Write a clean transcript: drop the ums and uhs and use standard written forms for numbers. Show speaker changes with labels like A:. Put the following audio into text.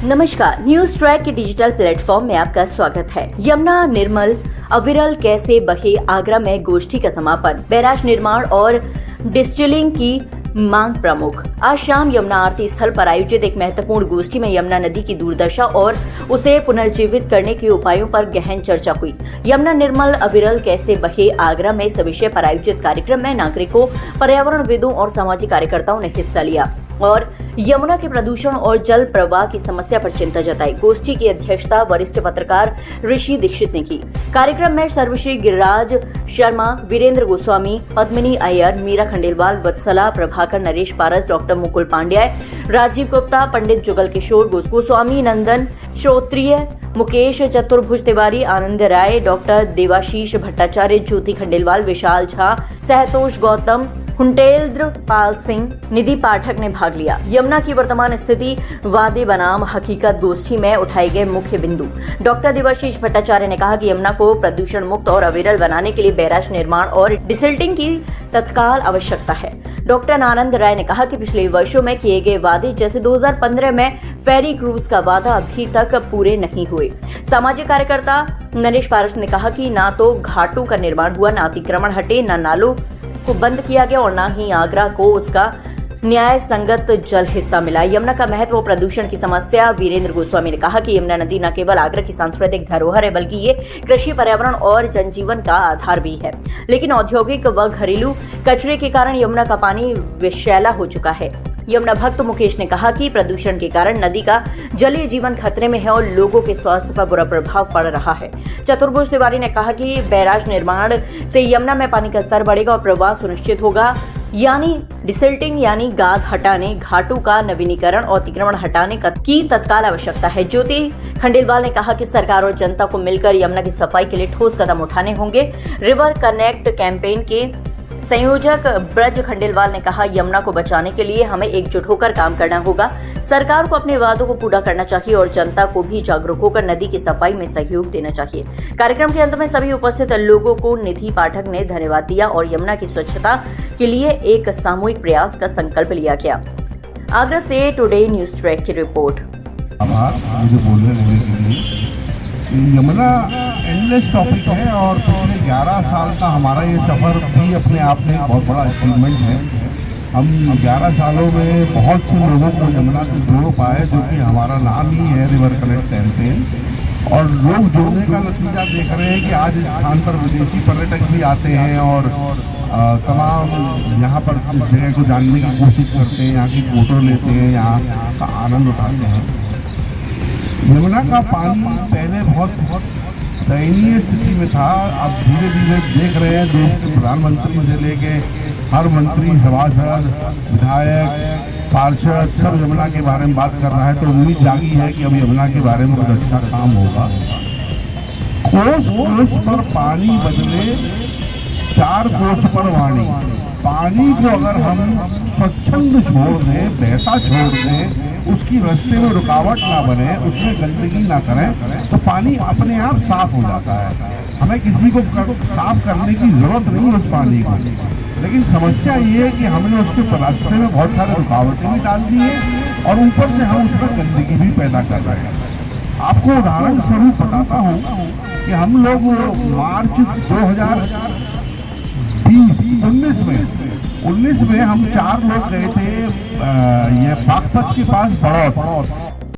A: नमस्कार, news track के digital platform में आपका स्वागत है। यमुना निर्मल अविरल कैसे बहे, आगरा में गोष्ठी का समापन, बैराज निर्माण और डिस्टिलिंग की मांग प्रमुख। आज शाम यमुना आरती स्थल पर आयोजित एक महत्वपूर्ण गोष्ठी में यमुना नदी की दुर्दशा और उसे पुनर्जीवित करने के उपायों पर गहन चर्चा हुई। यमुना निर्मल अविरल कैसे बहे, आगरा में इस विषय पर आयोजित कार्यक्रम में नागरिकों, पर्यावरणविदों और सामाजिक कार्यकर्ताओं ने हिस्सा लिया और यमुना के प्रदूषण और जल प्रवाह की समस्या पर चिंता जताई। गोष्ठी की अध्यक्षता वरिष्ठ पत्रकार ऋषि दीक्षित ने की। कार्यक्रम में सर्वश्री गिरिराज शर्मा, वीरेंद्र गोस्वामी, पद्मिनी अय्यर, मीरा खंडेलवाल, वत्सला प्रभाकर, नरेश पारस, डॉक्टर मुकुल पांड्याय, राजीव गुप्ता, पंडित जुगल किशोर गोस्वामी, नंदन श्रोत्रिय, मुकेश चतुर्भुज तिवारी, आनंद राय, डॉक्टर देवाशीष भट्टाचार्य, ज्योति खंडेलवाल, विशाल झा, सहतोष गौतम, हुंटेन्द्र पाल सिंह, निधि पाठक ने भाग लिया। यमुना की वर्तमान स्थिति, वादे बनाम हकीकत गोष्ठी में उठाए गए मुख्य बिंदु। डॉक्टर देवाशीष भट्टाचार्य ने कहा कि यमुना को प्रदूषण मुक्त और अविरल बनाने के लिए बैराज निर्माण और डिसिल्टिंग की तत्काल आवश्यकता है। डॉक्टर आनंद राय ने कहा कि पिछले वर्षों में किए गए वादे जैसे 2015 में फेरी क्रूज का वादा अभी तक पूरे नहीं हुए। सामाजिक कार्यकर्ता नरेश पारस ने कहा कि ना तो घाटों का निर्माण हुआ, न अतिक्रमण हटे, न नालों को बंद किया गया और न ही आगरा को उसका न्याय संगत जल हिस्सा मिला। यमुना का महत्व, प्रदूषण की समस्या। वीरेंद्र गोस्वामी ने कहा कि यमुना नदी न केवल आगरा की सांस्कृतिक धरोहर है, बल्कि ये कृषि, पर्यावरण और जनजीवन का आधार भी है। लेकिन औद्योगिक व घरेलू कचरे के कारण यमुना का पानी विषैला हो चुका है। यमुना भक्त मुकेश ने कहा कि प्रदूषण के कारण नदी का जलीय जीवन खतरे में है और लोगों के स्वास्थ्य पर बुरा प्रभाव पड़ रहा है। चतुर्भुज तिवारी ने कहा कि बैराज निर्माण से यमुना में पानी का स्तर बढ़ेगा और प्रवाह सुनिश्चित होगा, यानी डिसिल्टिंग यानी गाद हटाने, घाटों का नवीनीकरण और अतिक्रमण हटाने की तत्काल आवश्यकता है। ज्योति खंडेलवाल ने कहा कि सरकार और जनता को मिलकर यमुना की सफाई के लिए ठोस कदम उठाने होंगे। रिवर कनेक्ट कैंपेन के संयोजक ब्रज खंडेलवाल ने कहा, यमुना को बचाने के लिए हमें एकजुट होकर काम करना होगा। सरकार को अपने वादों को पूरा करना चाहिए और जनता को भी जागरूक होकर नदी की सफाई में सहयोग देना चाहिए। कार्यक्रम के अंत में सभी उपस्थित लोगों को निधि पाठक ने धन्यवाद दिया और यमुना की स्वच्छता के लिए एक सामूहिक प्रयास का संकल्प लिया गया। आगरा से टुडे न्यूज ट्रैक की रिपोर्ट।
B: यमुना एंडलेस टॉपिक है और पिछले 11 साल का हमारा ये सफ़र भी अपने आप में बहुत बड़ा अचीवमेंट है। हम 11 सालों में बहुत से लोगों को यमुना से जोड़ पाए, जो कि हमारा नाम ही है रिवर कनेक्ट कैंपेन। और लोग जोड़ने का नतीजा देख रहे हैं कि आज इस स्थान पर विदेशी पर्यटक भी आते हैं और तमाम यहाँ पर जगह को जानने की कोशिश करते हैं, यहाँ की फोटो लेते हैं, यहाँ का आनंद उठाते हैं। यमुना का पानी पहले बहुत दयनीय स्थिति में था। अब धीरे धीरे देख रहे हैं देश के प्रधानमंत्री से लेके हर मंत्री, सभासद, विधायक, पार्षद सब यमुना के बारे में बात कर रहा है, तो उम्मीद जागी है कि अब यमुना के बारे में कुछ अच्छा काम होगा। कोस कोस पर पानी बदले, 4 कोस पर वाणी। पानी को अगर हम स्वच्छंद छोड़ दें, बहता छोड़ दें, उसकी रास्ते में रुकावट ना बने, उसमें गंदगी ना करें, तो पानी अपने आप साफ हो जाता है। हमें किसी को साफ करने की जरूरत नहीं है उस पानी को। लेकिन समस्या ये है कि हमने उसके रास्ते में बहुत सारे रुकावटें भी डाल दी है और ऊपर से हम उसमें गंदगी भी पैदा कर रहे हैं। आपको उदाहरण स्वरूप बताता हूँ कि हम लोग मार्च 2019 में हम 4 लोग गए थे ये बागपत के पास बड़ौत।